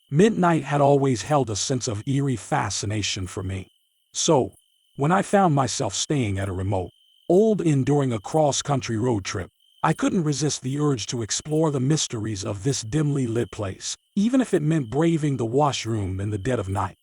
Midnight had always held a sense of eerie fascination for me. So, when I found myself staying at a remote, old inn during a cross-country road trip, I couldn't resist the urge to explore the mysteries of this dimly lit place, even if it meant braving the washroom in the dead of night.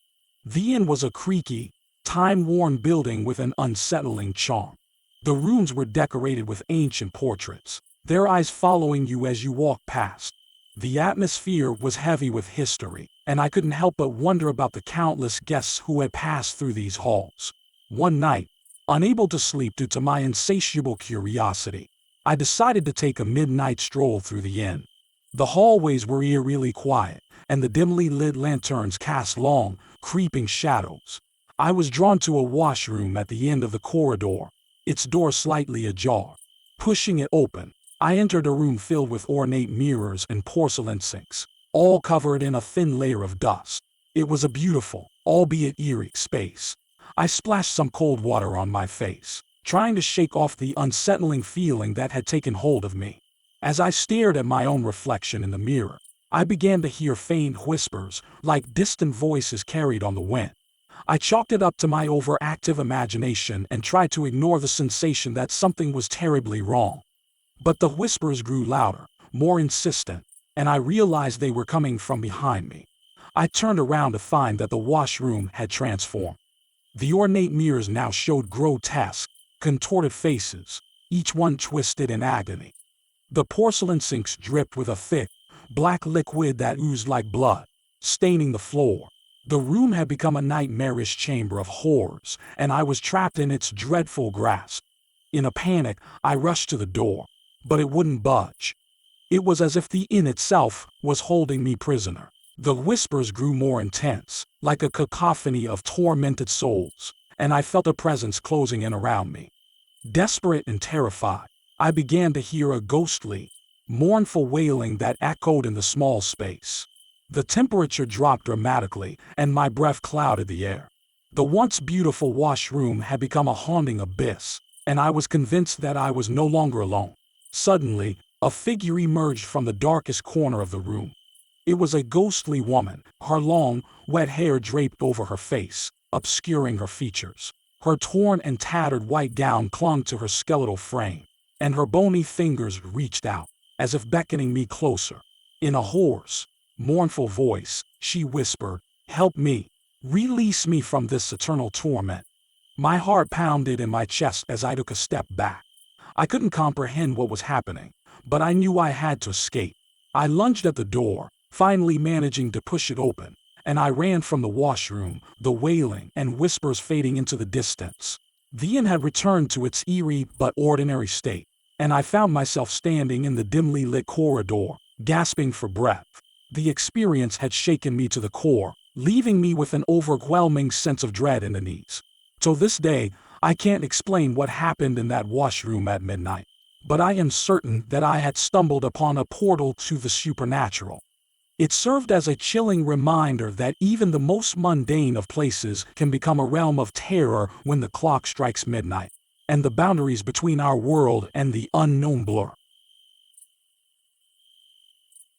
The inn was a creaky, time-worn building with an unsettling charm. The rooms were decorated with ancient portraits, their eyes following you as you walked past. The atmosphere was heavy with history, and I couldn't help but wonder about the countless guests who had passed through these halls. One night, unable to sleep due to my insatiable curiosity, I decided to take a midnight stroll through the inn. The hallways were eerily quiet, and the dimly lit lanterns cast long, creeping shadows. I was drawn to a washroom at the end of the corridor, its door slightly ajar. Pushing it open, I entered a room filled with ornate mirrors and porcelain sinks, all covered in a thin layer of dust. It was a beautiful, albeit eerie, space. I splashed some cold water on my face, trying to shake off the unsettling feeling that had taken hold of me. As I stared at my own reflection in the mirror, I began to hear faint whispers, like distant voices carried on the wind. I chalked it up to my overactive imagination and tried to ignore the sensation that something was terribly wrong. But the whispers grew louder, more insistent, and I realized they were coming from behind me. I turned around to find that the washroom had transformed. The ornate mirrors now showed grotesque, contorted faces, each one twisted in agony. The porcelain sinks dripped with a thick, black liquid that oozed like blood, staining the floor. The room had become a nightmarish chamber of horrors, and I was trapped in its dreadful grasp. In a panic, I rushed to the door, but it wouldn't budge. It was as if the inn itself was holding me prisoner. The whispers grew more intense, like a cacophony of tormented souls, and I felt a presence closing in around me. Desperate and terrified, I began to hear a ghostly, mournful wailing that echoed in the small space. The temperature dropped dramatically, and my breath clouded the air. The once beautiful washroom had become a haunting abyss, and I was convinced that I was no longer alone. Suddenly, a figure emerged from the darkest corner of the room. It was a ghostly woman, her long, wet hair draped over her face, obscuring her features. Her torn and tattered white gown clung to her skeletal frame, and her bony fingers reached out, as if beckoning me closer. In a hoarse, mournful voice, she whispered, "Help me. Release me from this eternal torment." My heart pounded in my chest as I took a step back. I couldn't comprehend what was happening, but I knew I had to escape. I lunged at the door, finally managing to push it open, and I ran from the washroom, the wailing and whispers fading into the distance. The inn had returned to its eerie but ordinary state, and I found myself standing in the dimly lit corridor, gasping for breath. The experience had shaken me to the core, leaving me with an overwhelming sense of dread and unease. To this day, I can't explain what happened in that washroom at midnight, but I am certain that I had stumbled upon a portal to the supernatural. It served as a chilling reminder that even the most mundane of places can become a realm of terror when the clock strikes midnight, and the boundaries between our world and the unknown blur.